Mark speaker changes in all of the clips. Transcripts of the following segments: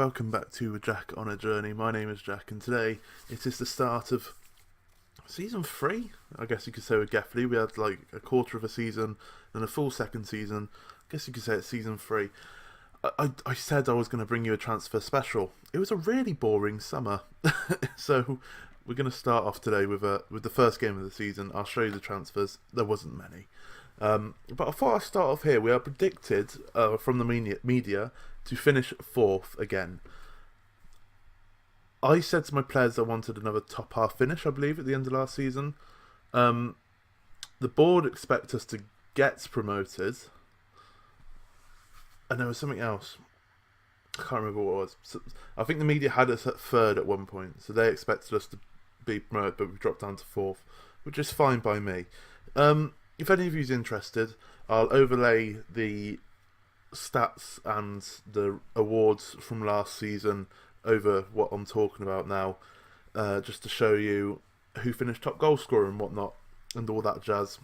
Speaker 1: welcome back to Jack on a Journey. My name is Jack, and today it is the start of season 3, I guess you could say, with Gefle. We had like a quarter of a season and a full second season. I guess you could say it's season 3. I said I was going to bring you a transfer special. It was a really boring summer, so we're going to start off today with the first game of the season. I'll show you the transfers. There wasn't many. But before I start off here, we are predicted from the media to finish 4th again. I said to my players I wanted another top half finish, I believe, at the end of last season. The board expect us to get promoted. And there was something else. I can't remember what it was. So, I think the media had us at 3rd at one point, so they expected us to be promoted, but we dropped down to 4th, which is fine by me. If any of you is interested, I'll overlay the stats and the awards from last season over what I'm talking about now, just to show you who finished top goal scorer and whatnot, and all that jazz.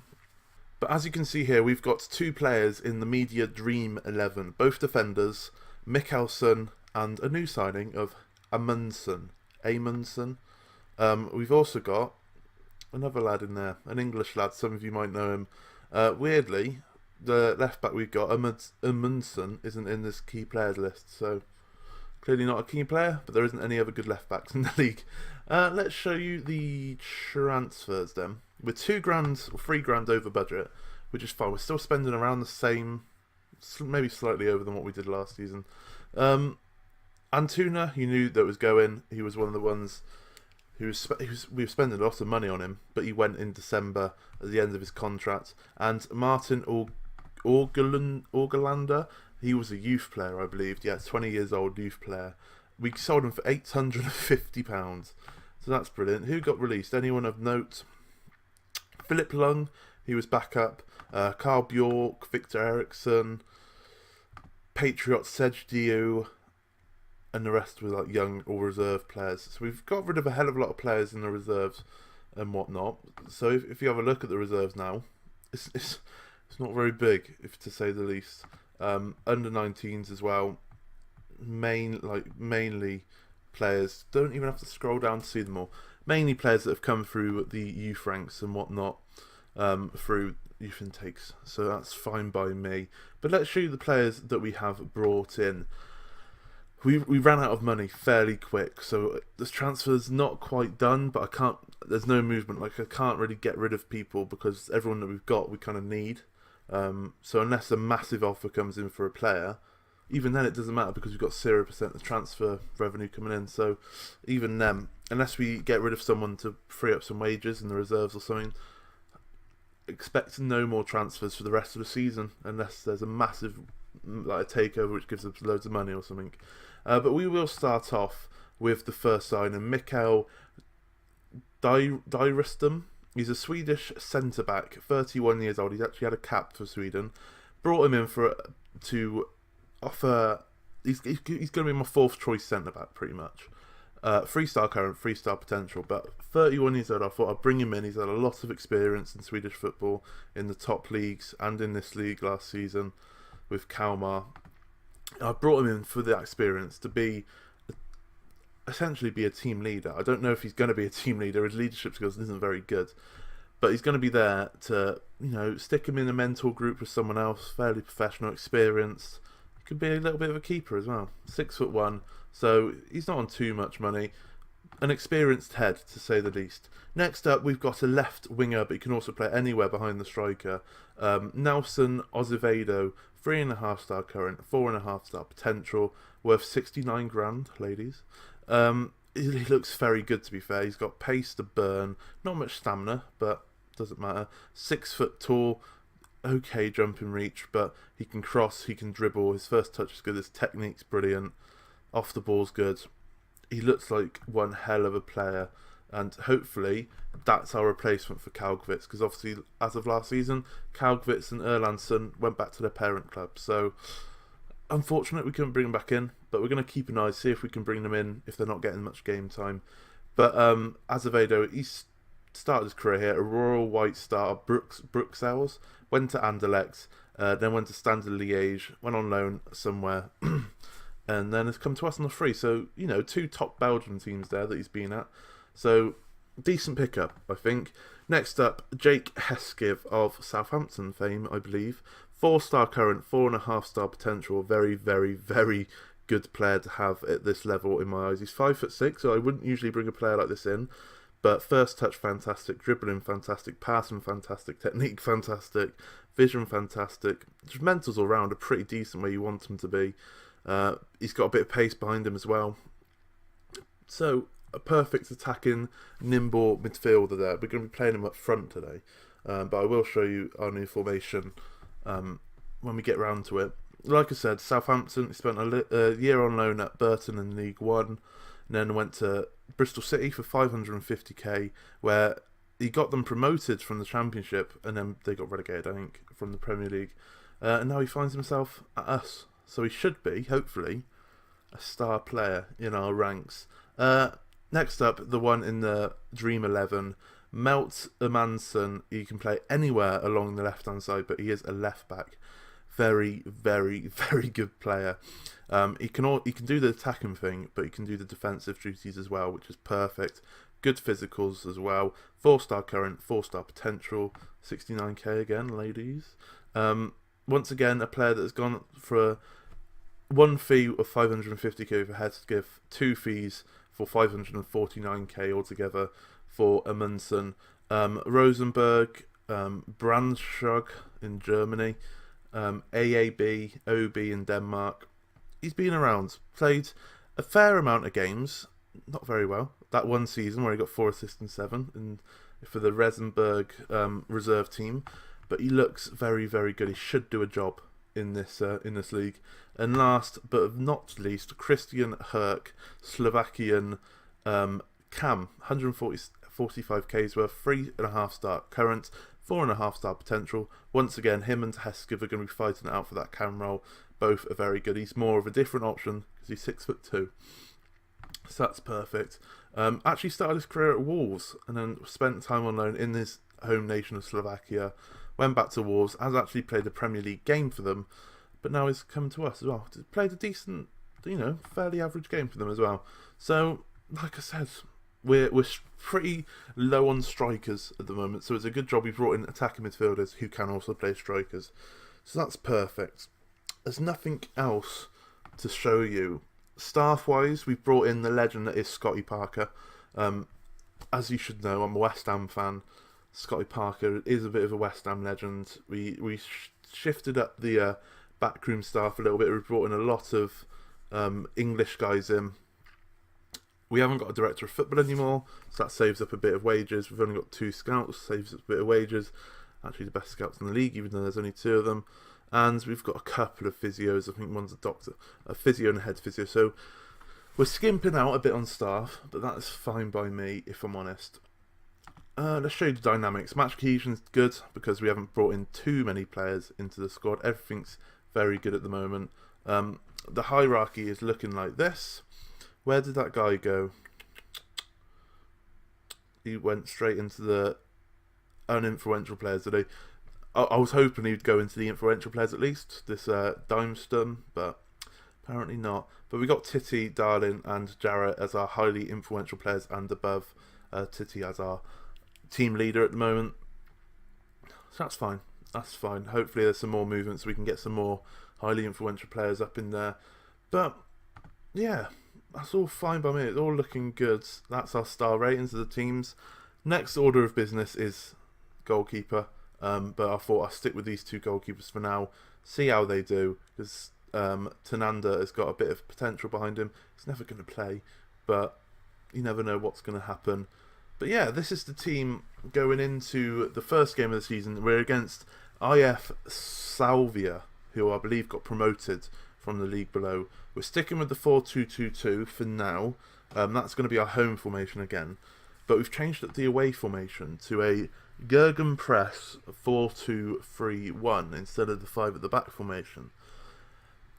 Speaker 1: But as you can see here, we've got 2 players in the media Dream 11, both defenders, Mikkelsen and a new signing of Amundsen. We've also got another lad in there, an English lad, some of you might know him. Weirdly, the left back we've got, Amundsen, isn't in this key players list, so clearly not a key player, but there isn't any other good left backs in the league. Let's show you the transfers then. We're £2,000 or £3,000 over budget, which is fine. We're still spending around the same, maybe slightly over than what we did last season. Antuna, you knew that was going. He was one of the ones we were spending a lot of money on him, but he went in December at the end of his contract. And Martin Orgelander, he was a youth player, I believe. Yeah, 20 years old youth player. We sold him for £850, so that's brilliant. Who got released? Anyone of note? Philip Lung, he was back up. Carl Bjork, Victor Eriksson, Patriot Sejdiu, and the rest were like young or reserve players. So we've got rid of a hell of a lot of players in the reserves and whatnot. So if you have a look at the reserves now, it's not very big, if to say the least. Under 19s as well. Mainly players. Don't even have to scroll down to see them all. Mainly players that have come through the youth ranks and whatnot, through youth intakes. So that's fine by me. But let's show you the players that we have brought in. We ran out of money fairly quick, so this transfer's not quite done, but there's no movement. Like, I can't really get rid of people because everyone that we've got we kind of need. So unless a massive offer comes in for a player, even then it doesn't matter because we've got 0% of transfer revenue coming in. So even then, unless we get rid of someone to free up some wages in the reserves or something, expect no more transfers for the rest of the season unless there's a massive a takeover which gives us loads of money or something. But we will start off with the first signing, Mikael Dyrestam. He's a Swedish centre-back, 31 years old. He's actually had a cap for Sweden. Brought him in to offer... He's going to be my 4th choice centre-back, pretty much. 3-star current, 3-star potential, but 31 years old. I thought I'd bring him in. He's had a lot of experience in Swedish football, in the top leagues, and in this league last season with Kalmar. I brought him in for that experience to essentially be a team leader. I don't know if he's going to be a team leader. His leadership skills isn't very good, but he's going to be there to, stick him in a mentor group with someone else, fairly professional, experienced. He could be a little bit of a keeper as well. 6'1", so he's not on too much money. An experienced head, to say the least. Next up, we've got a left winger, but he can also play anywhere behind the striker. Nelson Azevedo, 3.5-star current, 4.5-star potential, worth £69,000, ladies. He looks very good, to be fair. He's got pace to burn, not much stamina, but doesn't matter. 6 foot tall, okay jumping reach, but he can cross, he can dribble. His first touch is good, his technique's brilliant, off the ball's good. He looks like one hell of a player, and hopefully that's our replacement for Kalgvits, because obviously as of last season, Kalgvits and Erlandsson went back to their parent club. So unfortunate we couldn't bring them back in, but we're going to keep an eye, see if we can bring them in if they're not getting much game time. But Azevedo, he started his career here, a Royal White Star, Bruxelles, went to Anderlecht, then went to Standard Liège, went on loan somewhere, and then has come to us on the free. So, you know, 2 top Belgian teams there that he's been at. So, decent pickup, I think. Next up, Jake Heskiv of Southampton fame, I believe. 4-star current, 4.5-star potential. Very, very, very good player to have at this level in my eyes. He's 5'6", so I wouldn't usually bring a player like this in. But first touch, fantastic. Dribbling, fantastic. Passing, fantastic. Technique, fantastic. Vision, fantastic. Just mentals all round are pretty decent where you want him to be. He's got a bit of pace behind him as well. So, a perfect attacking, nimble midfielder there. We're going to be playing him up front today. But I will show you our new formation when we get round to it. Like I said, Southampton, he spent a year on loan at Burton in League One. And then went to Bristol City for 550k, where he got them promoted from the Championship, and then they got relegated, I think, from the Premier League. And now he finds himself at us. So he should be, hopefully, a star player in our ranks. Next up, the one in the Dream 11, Melt Emanson. He can play anywhere along the left-hand side, but he is a left-back. Very, very, very good player. He can do the attacking thing, but he can do the defensive duties as well, which is perfect. Good physicals as well. 4-star current, 4-star potential. 69k again, ladies. Once again, a player that has gone for one fee of 550k for Heskiv, 2 fees for 549k altogether for Amundsen. Rosenberg, Brandschug in Germany. AAB, OB in Denmark. He's been around, played a fair amount of games, not very well. That one season where he got 4 assists and 7 for the Rosenberg reserve team, but he looks very, very good. He should do a job in this league. And last but not least, Christian Herk, Slovakian Cam, 145k's worth, 3.5-star current, 4.5-star potential. Once again, him and Heskiv are going to be fighting it out for that cam role. Both are very good. He's more of a different option because he's 6'2", so that's perfect. Actually started his career at Wolves and then spent time on loan in his home nation of Slovakia. Went back to Wolves, has actually played a Premier League game for them, but now he's come to us as well. Played a decent, fairly average game for them as well. So, like I said, we're pretty low on strikers at the moment, so it's a good job we brought in attacking midfielders who can also play strikers. So that's perfect. There's nothing else to show you. Staff-wise, we've brought in the legend that is Scotty Parker. As you should know, I'm a West Ham fan. Scotty Parker is a bit of a West Ham legend. We shifted up the backroom staff a little bit. We've brought in a lot of English guys in. We haven't got a director of football anymore, so that saves up a bit of wages. We've only got 2 scouts, saves up a bit of wages. Actually, the best scouts in the league, even though there's only 2 of them. And we've got a couple of physios. I think one's a doctor, a physio and a head physio. So we're skimping out a bit on staff, but that's fine by me, if I'm honest. Let's show you the dynamics. Match cohesion's good because we haven't brought in too many players into the squad. Everything's very good at the moment. The hierarchy is looking like this. Where did that guy go? He went straight into the uninfluential players today. I was hoping he'd go into the influential players at least, this Dimestone, but apparently not. But we got Titty, Darling and Jarrett as our highly influential players and above. Titty as our team leader at the moment. So that's fine. That's fine. Hopefully there's some more movement so we can get some more highly influential players up in there. But yeah, that's all fine by me. It's all looking good. That's our star ratings of the teams. Next order of business is goalkeeper. But I thought I'd stick with these 2 goalkeepers for now, see how they do, because Tananda has got a bit of potential behind him. He's never going to play, but you never know what's going to happen. But yeah, this is the team going into the first game of the season. We're against IF Salvia, who I believe got promoted from the league below. We're sticking with the 4-2-2-2 for now. That's going to be our home formation again. But we've changed up the away formation to a Gegenpress 4-2-3-1 instead of the 5 at the back formation.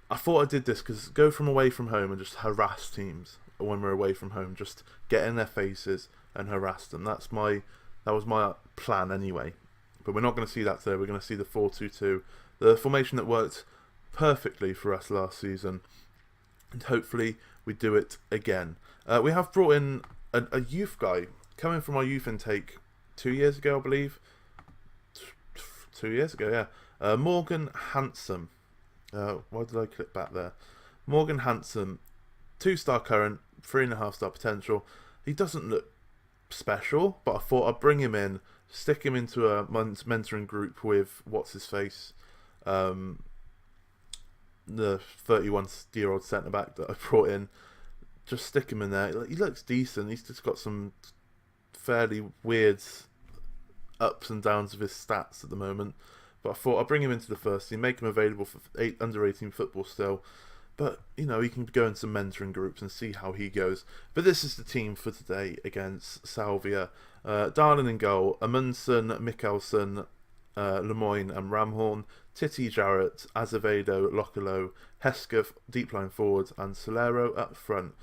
Speaker 1: I thought I did this because go from away from home and just harass teams when we're away from home, just get in their faces and harass them. That was my plan anyway. But we're not going to see that today. We're going to see the 4-2-2, the formation that worked perfectly for us last season. and hopefully we do it again. We have brought in a youth guy coming from our youth intake 2 years ago, I believe. 2 years ago, yeah. Morgan Handsome. Why did I click back there? Morgan Handsome, 2-star current, 3.5-star potential. He doesn't look special, but I thought I'd bring him in, stick him into a mentoring group with what's his face, the 31-year-old centre back that I brought in. Just stick him in there. He looks decent. He's just got some fairly weird ups and downs of his stats at the moment. But I thought I'd bring him into the first team, make him available for under 18 football still. But, you know, he can go in some mentoring groups and see how he goes. But this is the team for today against Salvia. Darlin in goal, Amundsen, Mikkelsen, Lemoyne and Ramhorn, Titty, Jarrett, Azevedo, Lockalo, Hesketh, deep line forward, and Solero up front.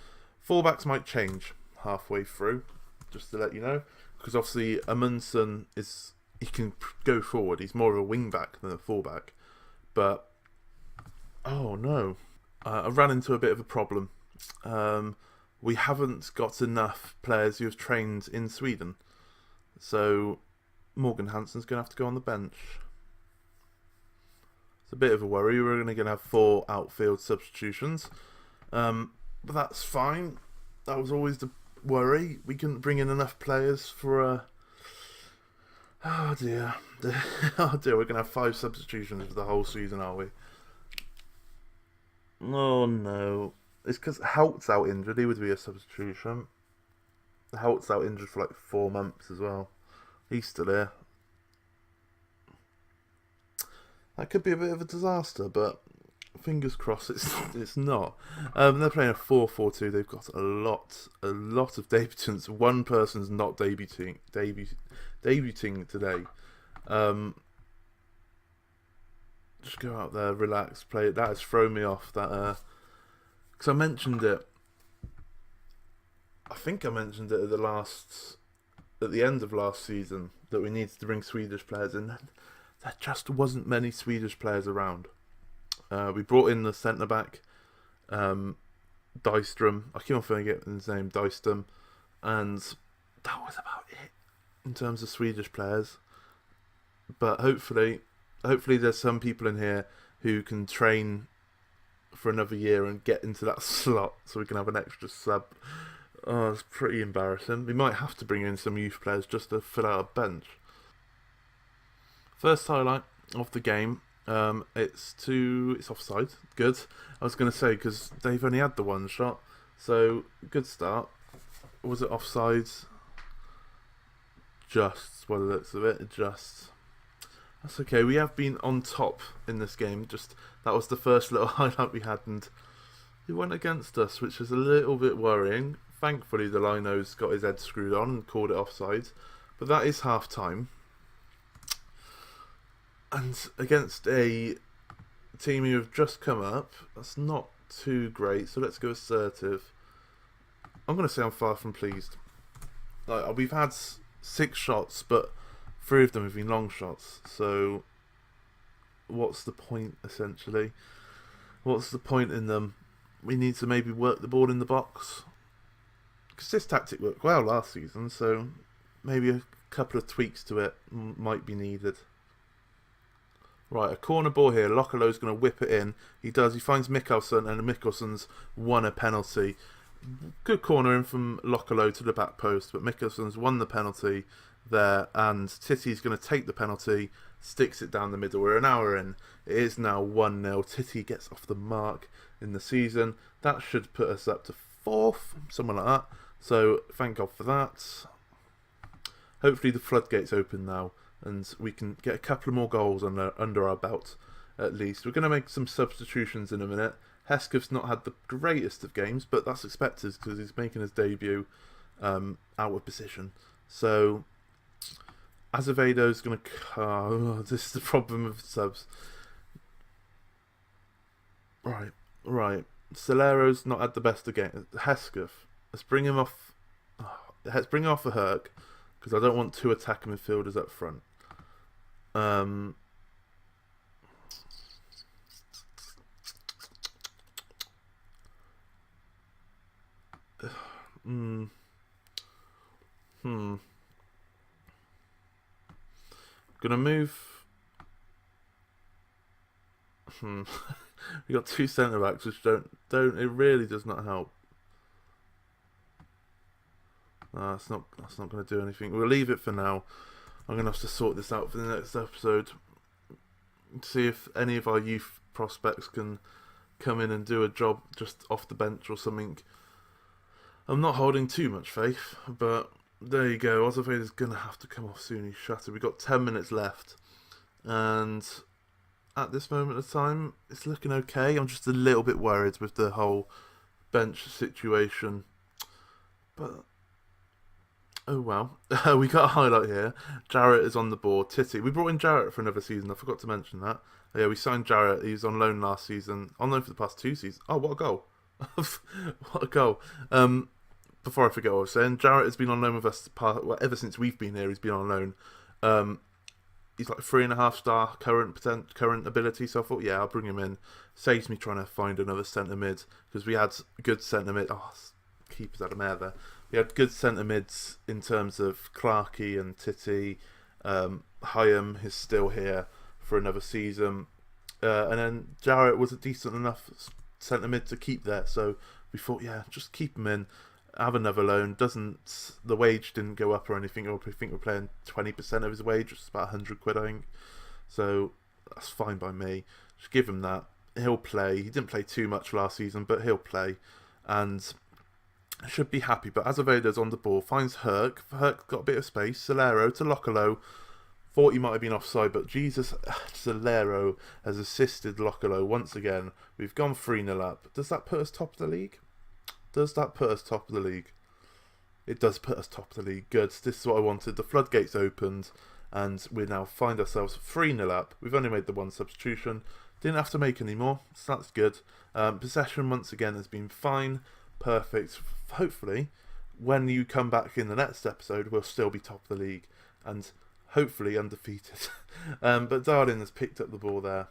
Speaker 1: Fullbacks might change halfway through, just to let you know. Because obviously Amundsen he can go forward. He's more of a wing back than a fullback. But, oh no. I ran into a bit of a problem. We haven't got enough players who have trained in Sweden. So Morgan Hansen's going to have to go on the bench. It's a bit of a worry. We're going to have 4 outfield substitutions. But that's fine. That was always the worry. We couldn't bring in enough players for a... Oh dear. Oh dear, we're going to have 5 substitutions for the whole season, are we? Oh no. It's because Helt's out injured. He would be a substitution. Helt's out injured for like 4 months as well. He's still here. That could be a bit of a disaster, but fingers crossed it's not. They're playing a 4-4-2. They've got a lot of debutants. One person's not debuting today. Just go out there, relax, play it. That has thrown me off. That because I mentioned it. I think I mentioned it at the end of last season that we needed to bring Swedish players in. There just wasn't many Swedish players around. We brought in the centre back, Dystrom. I keep on forgetting his name, Dystrom, and that was about it in terms of Swedish players. But hopefully there's some people in here who can train for another year and get into that slot so we can have an extra sub. Oh, it's pretty embarrassing. We might have to bring in some youth players just to fill out a bench. First highlight of the game, it's offside. Good. I was going to say, because they've only had the one shot, so good start. Was it offside? Just, by the looks of it, just. That's okay. We have been on top in this game. Just that was the first little highlight we had, and he went against us, which is a little bit worrying. Thankfully, the lino's got his head screwed on and called it offside. But that is half time. And against a team who have just come up, that's not too great. So let's go assertive. I'm going to say I'm far from pleased. Like, we've had 6 shots, but 3 of them have been long shots. So what's the point, essentially? What's the point in them? We need to maybe work the ball in the box. Because this tactic worked well last season, so maybe a couple of tweaks to it might be needed. Right, a corner ball here. Lokalo's going to whip it in. He does. He finds Mikkelsen, and Mikkelsen's won a penalty. Good corner in from Lokalo to the back post, but Mikkelsen's won the penalty there, and Titty's going to take the penalty, sticks it down the middle. We're an hour in. It is now 1-0. Titty gets off the mark in the season. That should put us up to 4th, something like that. So, thank God for that. Hopefully the floodgates open now, and we can get a couple more goals under our belt, at least. We're going to make some substitutions in a minute. Hesketh's not had the greatest of games, but that's expected because he's making his debut out of position. So, Azevedo's going to... Oh, this is the problem with subs. Right. Solero's not had the best of games. Hesketh. Let's bring him off... let's bring him off a Herc, because I don't want 2 attacking midfielders up front. Gonna move. We got two centre backs which don't. It really does not help. That's not going to do anything. We'll leave it for now. I'm going to have to sort this out for the next episode. See if any of our youth prospects can come in and do a job just off the bench or something. I'm not holding too much faith, but there you go. Azevedo's going to have to come off soon. He's shattered. We've got 10 minutes left. And at this moment of time, it's looking okay. I'm just a little bit worried with the whole bench situation. But oh well. We got a highlight here. Jarrett is on the board. Titty. We brought in Jarrett for another season. I forgot to mention that. Yeah, we signed Jarrett. He was on loan last season. On loan for the past 2 seasons. Oh, what a goal. What a goal. Before I forget what I was saying, Jarrett has been on loan with us ever since we've been here. He's been on loan. He's like 3.5 star current ability. So I thought, yeah, I'll bring him in. Saves me trying to find another centre mid because we had good centre mid. Oh, keepers had a mare there. We had good centre mids in terms of Clarkey and Titty. Hyam is still here for another season. And then Jarrett was a decent enough centre mid to keep there. So we thought, yeah, just keep him in. Have another loan. The wage didn't go up or anything. Or I think we're playing 20% of his wage, which is about 100 quid, I think. So that's fine by me. Just give him that. He'll play. He didn't play too much last season, but he'll play. And should be happy. But Azevedo's on the ball. Finds Herc. Herc got a bit of space. Solero to Locolo. Thought he might have been offside, but Jesus, Solero has assisted Locolo once again. We've gone 3-0 up. Does that put us top of the league? Does that put us top of the league? It does put us top of the league. Good. This is what I wanted. The floodgates opened, and we now find ourselves 3-0 up. We've only made the one substitution. Didn't have to make any more, so that's good. Possession once again has been fine. Perfect. Hopefully, when you come back in the next episode, we'll still be top of the league. And hopefully undefeated. But Darling has picked up the ball there.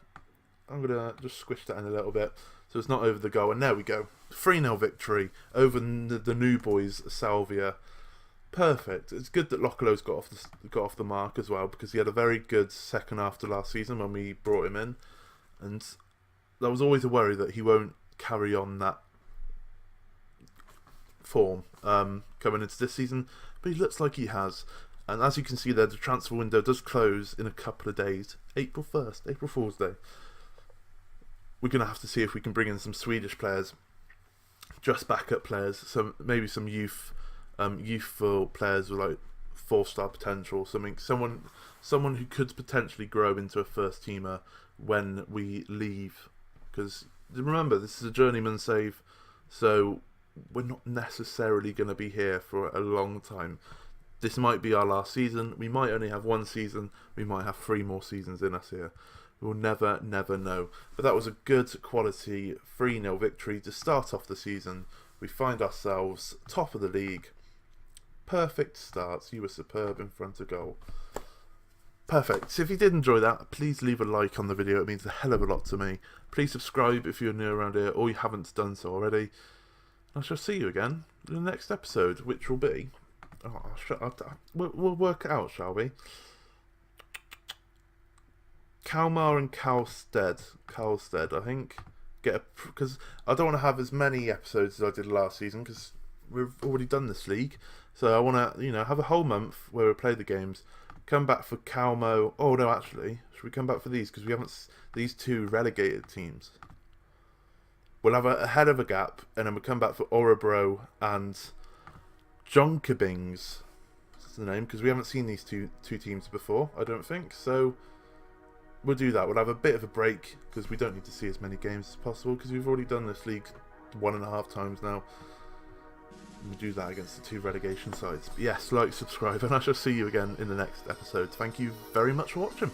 Speaker 1: I'm going to just squish that in a little bit so it's not over the goal. And there we go. 3-0 victory over the new boys, Salvia. Perfect. It's good that Locolo's got off the mark as well, because he had a very good second half to last season when we brought him in. And there was always a worry that he won't carry on that form coming into this season. But he looks like he has. And as you can see there, the transfer window does close in a couple of days. April 1st, April Fool's Day. We're going to have to see if we can bring in some Swedish players. Just backup players. Maybe some youthful players with like 4-star potential. Someone who could potentially grow into a first teamer when we leave. Because remember, this is a journeyman save. So we're not necessarily going to be here for a long time. This might be our last season. We might only have 1 season. We might have 3 more seasons in us here. We'll never know. But that was a good quality 3-0 victory to start off the season. We find ourselves top of the league. Perfect starts. You were superb in front of goal. Perfect. So if you did enjoy that, please leave a like on the video. It means a hell of a lot to me. Please subscribe if you're new around here or you haven't done so already. I shall see you again in the next episode, which will be... we'll work it out, shall we? Kalmar and Karlstead, I think. Because I don't want to have as many episodes as I did last season, because we've already done this league. So I want to, have a whole month where we play the games. Come back for Kalmo. Oh no, actually, should we come back for these? Because we haven't. These 2 relegated teams. We'll have a head of a gap, and then we'll come back for Orebro and Jonkabings. That's the name, because we haven't seen these two teams before, I don't think. So we'll do that. We'll have a bit of a break, because we don't need to see as many games as possible, because we've already done this league 1.5 times now. We'll do that against the 2 relegation sides. But yes, like, subscribe, and I shall see you again in the next episode. Thank you very much for watching.